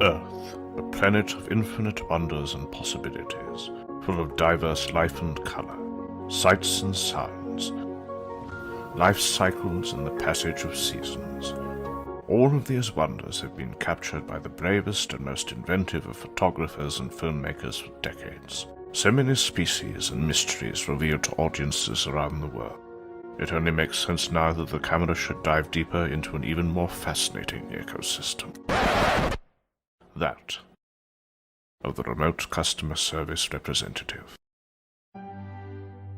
Earth, a planet of infinite wonders and possibilities, full of diverse life and color, sights and sounds, life cycles and the passage of seasons. All of these wonders have been captured by the bravest and most inventive of photographers and filmmakers for decades. So many species and mysteries revealed to audiences around the world. It only makes sense now that the camera should dive deeper into an even more fascinating ecosystem. That of the remote customer service representative.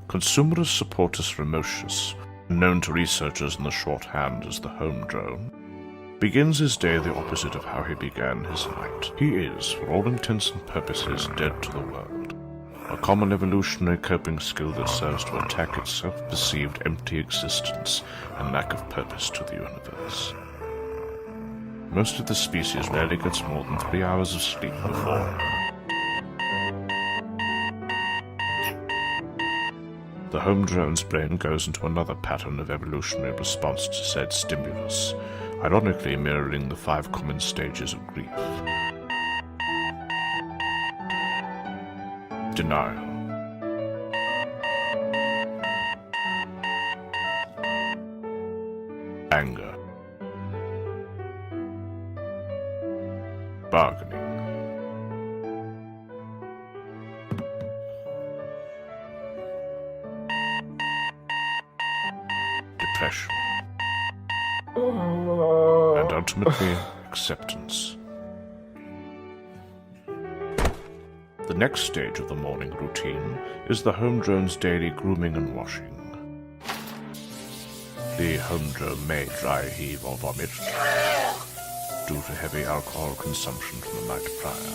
Consumerist Supportus Remotius, known to researchers in the shorthand as the home drone, begins his day the opposite of how he began his night. He is, for all intents and purposes, dead to the world. A common evolutionary coping skill that serves to attack its self-perceived empty existence and lack of purpose to the universe. Most of the species rarely gets more than 3 hours of sleep before. The home drone's brain goes into another pattern of evolutionary response to said stimulus, ironically mirroring the 5 common stages of grief. Denial. Anger. Bargaining. Depression. And ultimately, acceptance. The next stage of the morning routine is the home drone's daily grooming and washing. The home drone may dry heave or vomit due to heavy alcohol consumption from the night prior.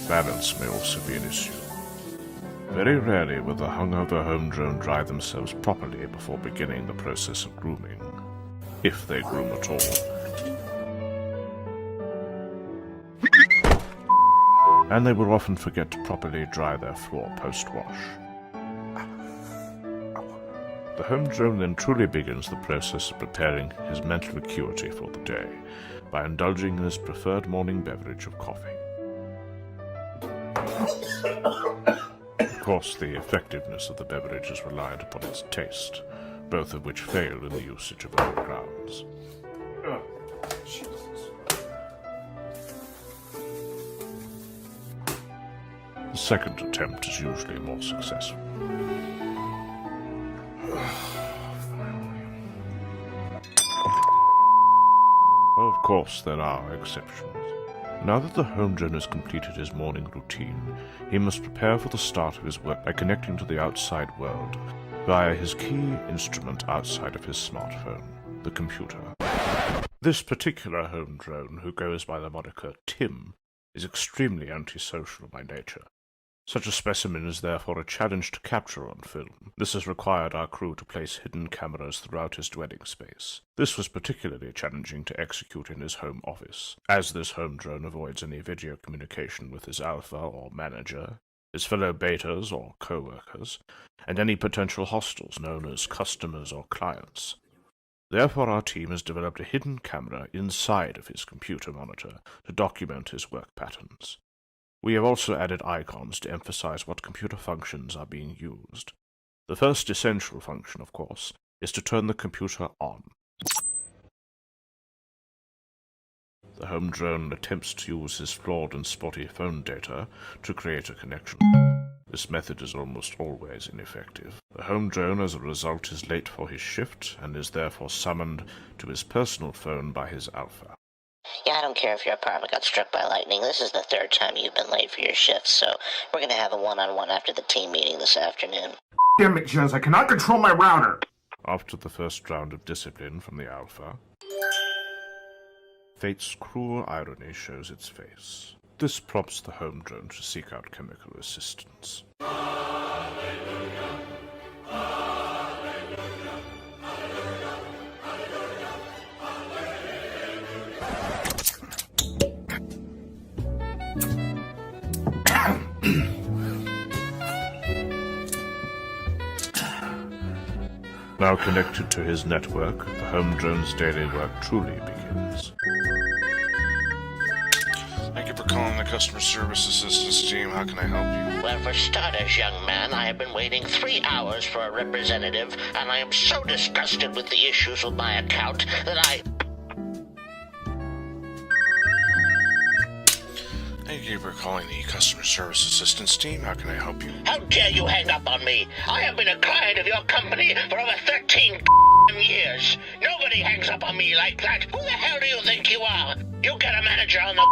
Balance may also be an issue. Very rarely will the hungover home drone dry themselves properly before beginning the process of grooming, if they groom at all. And they will often forget to properly dry their floor post-wash. The home drone then truly begins the process of preparing his mental acuity for the day by indulging in his preferred morning beverage of coffee. Of course, the effectiveness of the beverage is reliant upon its taste, both of which fail in the usage of other grounds. The second attempt is usually more successful. Of course, there are exceptions. Now that the home drone has completed his morning routine, he must prepare for the start of his work by connecting to the outside world via his key instrument outside of his smartphone, the computer. This particular home drone, who goes by the moniker Tim, is extremely antisocial by nature. Such a specimen is therefore a challenge to capture on film. This has required our crew to place hidden cameras throughout his dwelling space. This was particularly challenging to execute in his home office, as this home drone avoids any video communication with his alpha or manager, his fellow betas or co-workers, and any potential hostiles known as customers or clients. Therefore, our team has developed a hidden camera inside of his computer monitor to document his work patterns. We have also added icons to emphasize what computer functions are being used. The first essential function, of course, is to turn the computer on. The home drone attempts to use his flawed and spotty phone data to create a connection. This method is almost always ineffective. The home drone, as a result, is late for his shift and is therefore summoned to his personal phone by his alpha. Yeah, I don't care if your apartment got struck by lightning. This is the 3rd time you've been late for your shift, so we're going to have a one-on-one after the team meeting this afternoon. Damn it, Jez, I cannot control my router! After the first round of discipline from the alpha, fate's cruel irony shows its face. This prompts the home drone to seek out chemical assistance. Now connected to his network, the home drone's daily work truly begins. Thank you for calling the customer service assistance team. How can I help you? Well, for starters, young man, I have been waiting 3 hours for a representative, and I am so disgusted with the issues with my account that I... Thank you for calling the customer service assistance team. How can I help you? How dare you hang up on me? I have been a client of your company for over 13 years. Nobody hangs up on me like that. Who the hell do you think you are? You get a manager on the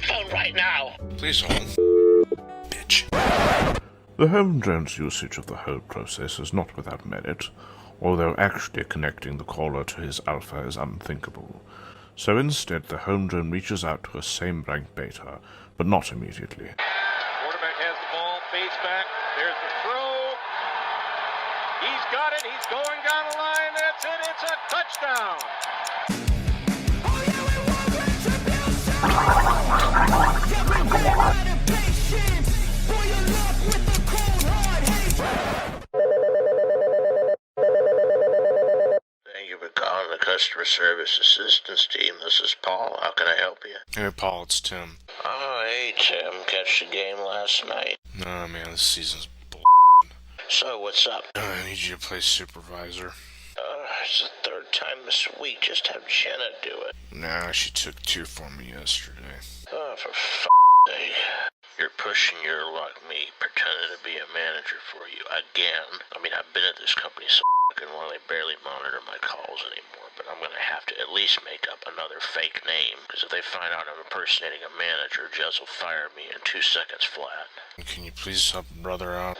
phone right now. Please hold. Bitch. The home drone's usage of the hold process is not without merit, although actually connecting the caller to his alpha is unthinkable. So instead, the home drone reaches out to a same-rank beta, but not immediately. Quarterback has the ball, fades back, there's the throw. He's got it, he's going down the line, that's it, it's a touchdown. Thank you for calling the customer service assistance team. This is Paul. How can I help you? Hey, Paul, it's Tim. Oh, hey, Tim. Catch the game last night? No, man, this season's bull. So, what's up? I need you to play supervisor. It's the third time this week. Just have Jenna do it. Nah, she took 2 for me yesterday. Oh, for sake. You're pushing your luck, me pretending to be a manager for you again. I mean, I've been at this company so fucking long they barely monitor my calls anymore, but I'm gonna have to at least make up another fake name, because if they find out I'm impersonating a manager, Jez will fire me in 2 seconds flat. Can you please help brother out?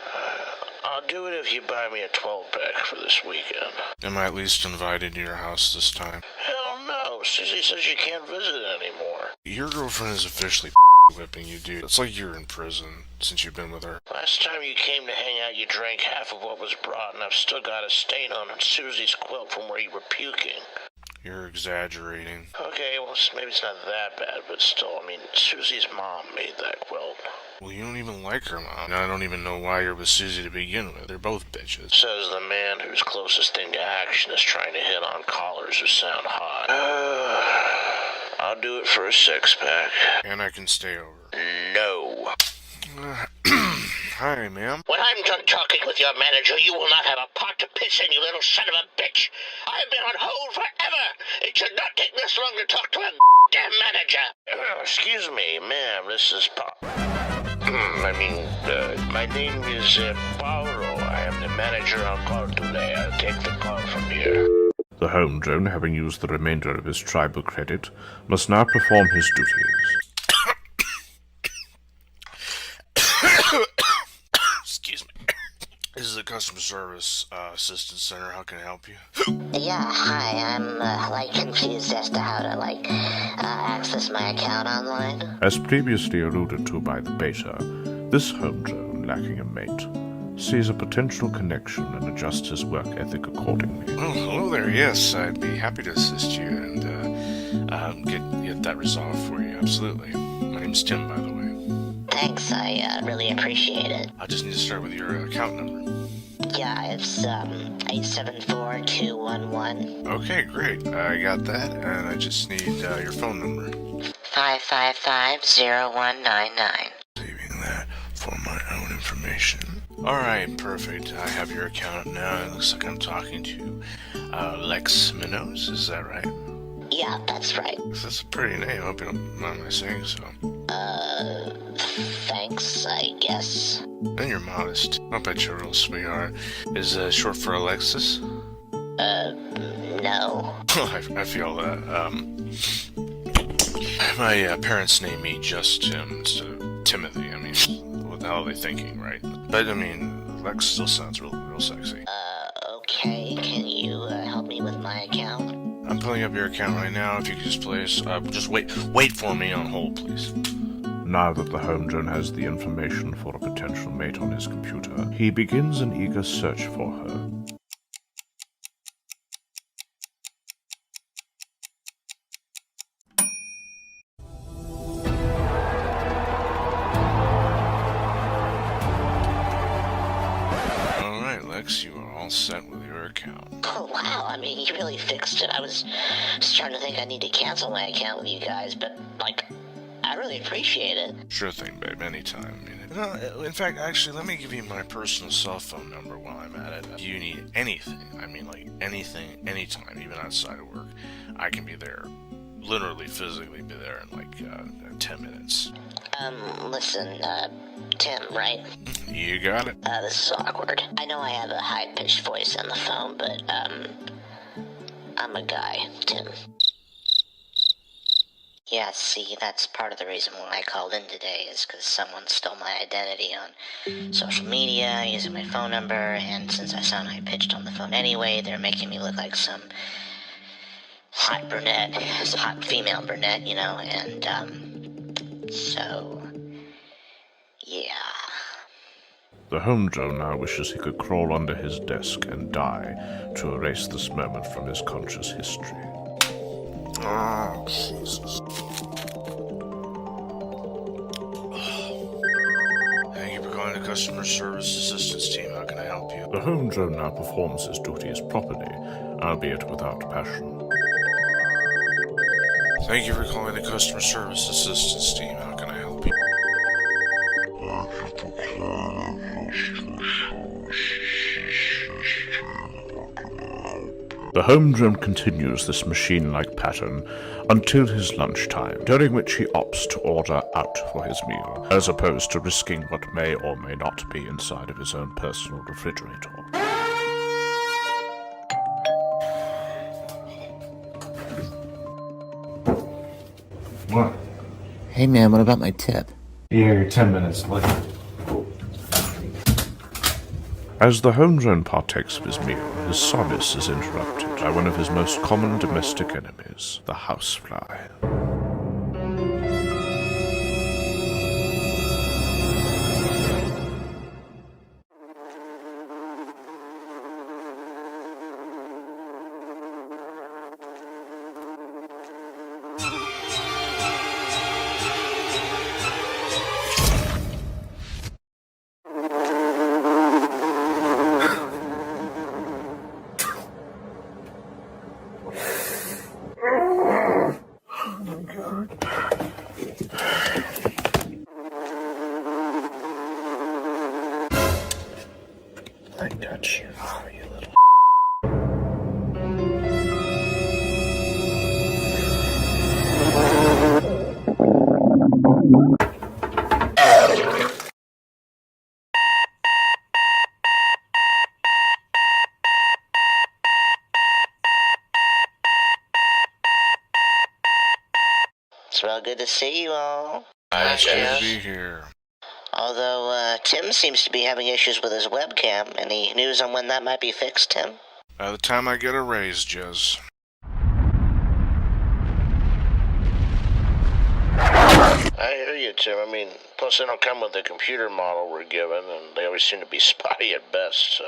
I'll do it if you buy me a 12-pack for this weekend. Am I at least invited to your house this time? Hell no, Susie says you can't visit anymore. Your girlfriend is officially whipping you, dude. It's like you're in prison since you've been with her. Last time you came to hang out, you drank half of what was brought, and I've still got a stain on Susie's quilt from where you were puking. You're exaggerating. Okay, well, maybe it's not that bad, but still, I mean, Susie's mom made that quilt. Well, you don't even like her, Mom. I don't even know why you're with Susie to begin with. They're both bitches. Says the man whose closest thing to action is trying to hit on callers who sound hot. I'll do it for a 6-pack. And I can stay over. No. Hi, ma'am. When I'm done talking with your manager, you will not have a pot to piss in, you little son of a bitch. I have been on hold forever. It should not take this long to talk to a damn manager. Excuse me, ma'am, this is Paul. My name is Paulo. I am the manager on call today. I'll take the call from here. The home drone, having used the remainder of his tribal credit, must now perform his duties. Excuse me. This is the customer service assistance center. How can I help you? Yeah, hi, I'm, confused as to how to, access my account online. As previously alluded to by the beta, this home drone, lacking a mate, sees a potential connection and adjusts his work ethic accordingly. Oh, hello there. Yes, I'd be happy to assist you and get that resolved for you. Absolutely. My name's Tim, by the way. Thanks, I really appreciate it. I just need to start with your account number. Yeah, it's 874211. Okay, great. I got that, and I just need your phone number. 5550199. Saving that for my own information. Alright, perfect. I have your account now. It looks like I'm talking to Lex Minos, is that right? Yeah, that's right. That's a pretty name. I hope you don't mind my saying so. Thanks, I guess. And you're modest. I'll bet you're a real sweetheart. Is short for Alexis? No. I feel that. My parents named me just Tim instead of Timothy. I mean, what the hell are they thinking, right? But, I mean, Lex still sounds real sexy. Okay, can you help me with my account? I'm pulling up your account right now. If you could just please, just wait for me on hold, please. Now that the home drone has the information for a potential mate on his computer, he begins an eager search for her. Alright, Lex, you are all set with your account. Oh, wow, I mean, you really fixed it. I was starting to think I need to cancel my account with you guys, but, I really appreciate it. Sure thing, babe. Anytime. No, in fact, actually, let me give you my personal cell phone number while I'm at it. If you need anything, like anything, anytime, even outside of work, I can be there. Literally, physically be there in like 10 minutes. Listen, Tim, right? You got it. This is awkward. I know I have a high-pitched voice on the phone, but, I'm a guy, Tim. Yeah, see, that's part of the reason why I called in today, is because someone stole my identity on social media using my phone number, and since I sound high-pitched on the phone anyway, they're making me look like some hot brunette, hot female brunette, you know, and, so, yeah. The Homejo now wishes he could crawl under his desk and die to erase this moment from his conscious history. Oh, Jesus. Thank you for calling the customer service assistance team. How can I help you? The Homejo now performs his duties properly, albeit without passion. Thank you for calling the customer service assistance team. How can I help you? The Homejo continues this machine-like pattern until his lunchtime, during which he opts to order out for his meal, as opposed to risking what may or may not be inside of his own personal refrigerator. What? Hey man, what about my tip? Yeah, you're 10 minutes late. As the Homejo partakes of his meal, his solace is interrupted by one of his most common domestic enemies, the housefly. I got you, you little. It's real good to see you all. It's good to be here. Although, Tim seems to be having issues with his webcam. Any news on when that might be fixed, Tim? By the time I get a raise, Jez. I hear you, Tim. I mean, plus they don't come with the computer model we're given, and they always seem to be spotty at best, so,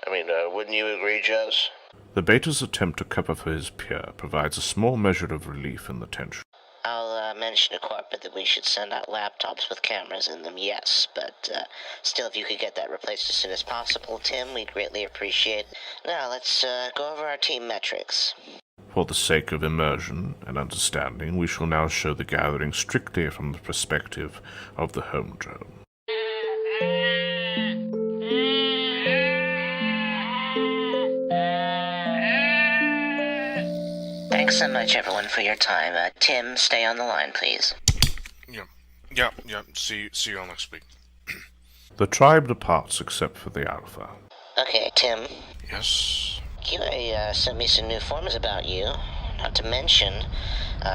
I mean, wouldn't you agree, Jez? The beta's attempt to cover for his peer provides a small measure of relief in the tension. I'll mention to corporate that we should send out laptops with cameras in them, yes, but still, if you could get that replaced as soon as possible, Tim, we'd greatly appreciate it. Now, let's go over our team metrics. For the sake of immersion and understanding, we shall now show the gathering strictly from the perspective of the Homejo. Thanks so much, everyone, for your time. Tim, stay on the line, please. Yeah. See you all next week. The tribe departs except for the Alpha. Okay, Tim. Yes? QA sent me some new forms about you, not to mention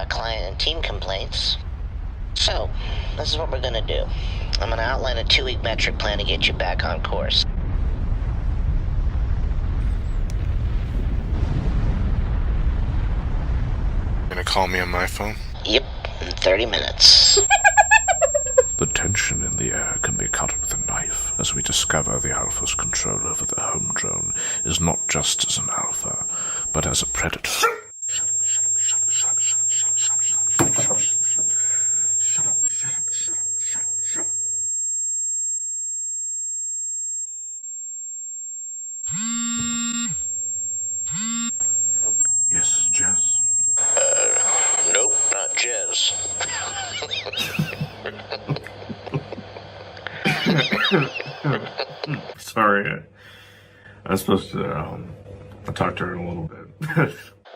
client and team complaints. So, this is what we're gonna do. I'm gonna outline a 2-week metric plan to get you back on course. Gonna call me on my phone? Yep, in 30 minutes. The tension in the air can be cut with a knife as we discover the Alpha's control over the Homejo is not just as an Alpha, but as a predator. Yes, Jez? Nope, not Jez. Sorry, I was supposed to, I'll talk to her in a little bit.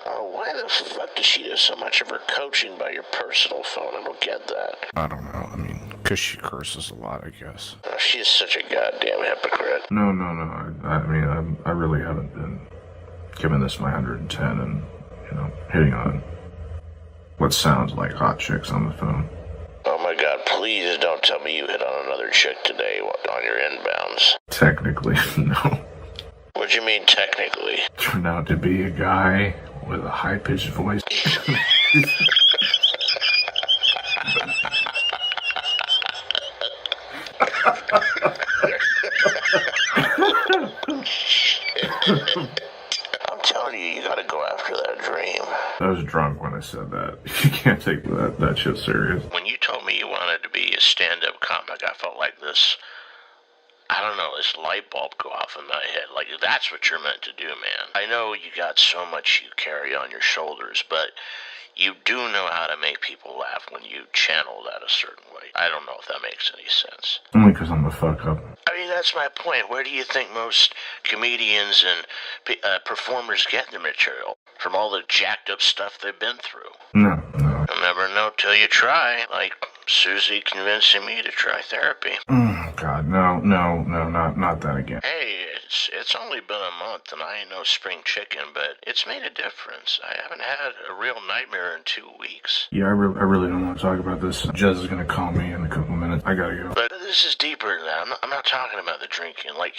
Oh, why the fuck does she do so much of her coaching by your personal phone? I don't get that. I don't know, I mean, because she curses a lot, I guess. Oh, she's such a goddamn hypocrite. No, I mean, I really haven't been giving this my 110 and, hitting on what sounds like hot chicks on the phone. Oh my god, please don't tell me you hit on another chick today on your inbounds. Technically, no. What do you mean, technically? Turned out to be a guy with a high-pitched voice. I'm telling you, you gotta go after that dream. I was drunk when I said that. You can't take that shit serious. When you told me you wanted to be a stand-up comic, I felt like this light bulb go off in my head. Like, that's what you're meant to do, man. I know you got so much you carry on your shoulders, but you do know how to make people laugh when you channel that a certain way. I don't know if that makes any sense. Only because I'm a fuck up. I mean, that's my point. Where do you think most comedians and performers get their material? From all the jacked up stuff they've been through. No. You'll never know till you try. Like Susie convincing me to try therapy. Oh, God, no, not that again. Hey, it's only been a month and I ain't no spring chicken, but it's made a difference. I haven't had a real nightmare in 2 weeks. Yeah, I really don't want to talk about this. Jez is gonna call me in a couple of minutes. I gotta go. But this is deeper than that. I'm not talking about the drinking. Like,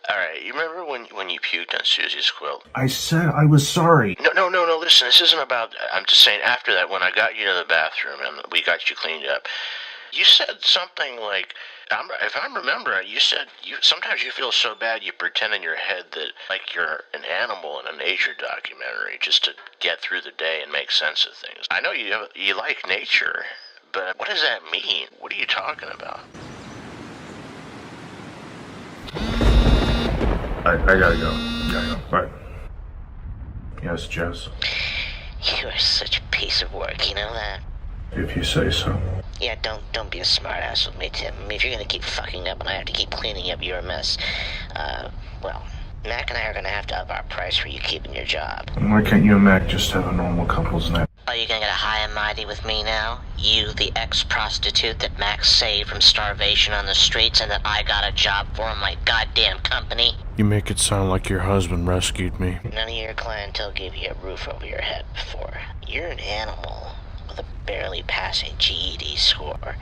alright, you remember when you puked on Susie's quilt? I said I was sorry. No, listen, this isn't about, I'm just saying after that, when I got you to the bathroom and we got you cleaned up, you said something like, if I remember right, you said sometimes you feel so bad you pretend in your head that like you're an animal in a nature documentary just to get through the day and make sense of things. I know you like nature, but what does that mean? What are you talking about? I gotta go. Bye. Yes, Jess. You are such a piece of work, you know that? If you say so. Yeah, don't be a smartass with me, Tim. I mean, if you're gonna keep fucking up and I have to keep cleaning up your mess, well, Mac and I are gonna have to up our price for you keeping your job. Why can't you and Mac just have a normal couple's night? Are you gonna get a high and mighty with me now? You, the ex-prostitute that Max saved from starvation on the streets and that I got a job for in my goddamn company? You make it sound like your husband rescued me. None of your clientele gave you a roof over your head before. You're an animal with a barely passing GED score.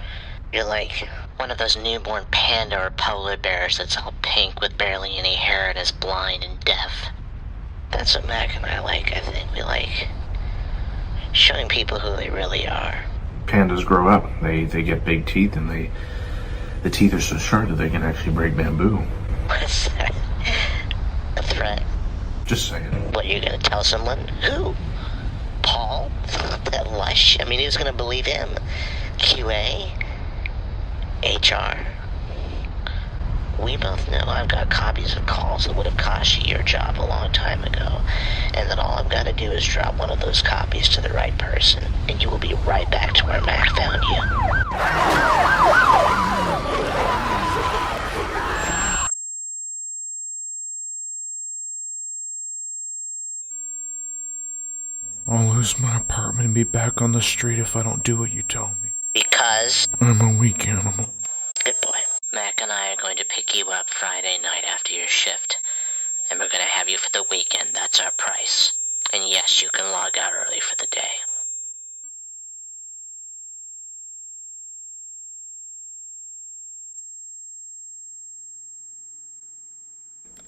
You're like one of those newborn panda or polar bears that's all pink with barely any hair and is blind and deaf. That's what Mac and I like, I think. We like showing people who they really are. Pandas grow up. They get big teeth, and the teeth are so sharp that they can actually break bamboo. What's that? A threat? Just saying. What, you're gonna tell someone? Who? Paul? That lush? I mean, who's gonna believe him? QA? HR? We both know I've got copies of calls that would have cost you your job a long time ago, and that all I've got to do is drop one of those copies to the right person, and you will be right back to where Mac found you. I'll lose my apartment and be back on the street if I don't do what you tell me. Because? I'm a weak animal. Good boy. Mac and I are going to pick you up Friday night after your shift, and we're going to have you for the weekend. That's our price. And yes, you can log out early for the day.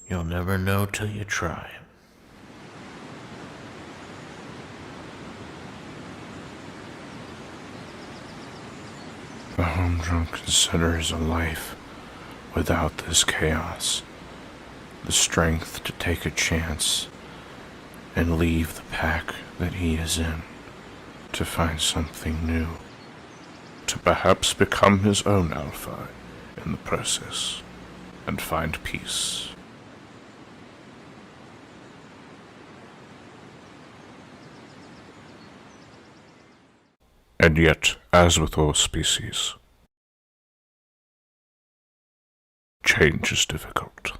You'll never know till you try. The humdrum considers a life without this chaos, the strength to take a chance and leave the pack that he is in, to find something new, to perhaps become his own alpha in the process, and find peace. And yet, as with all species, Change is difficult.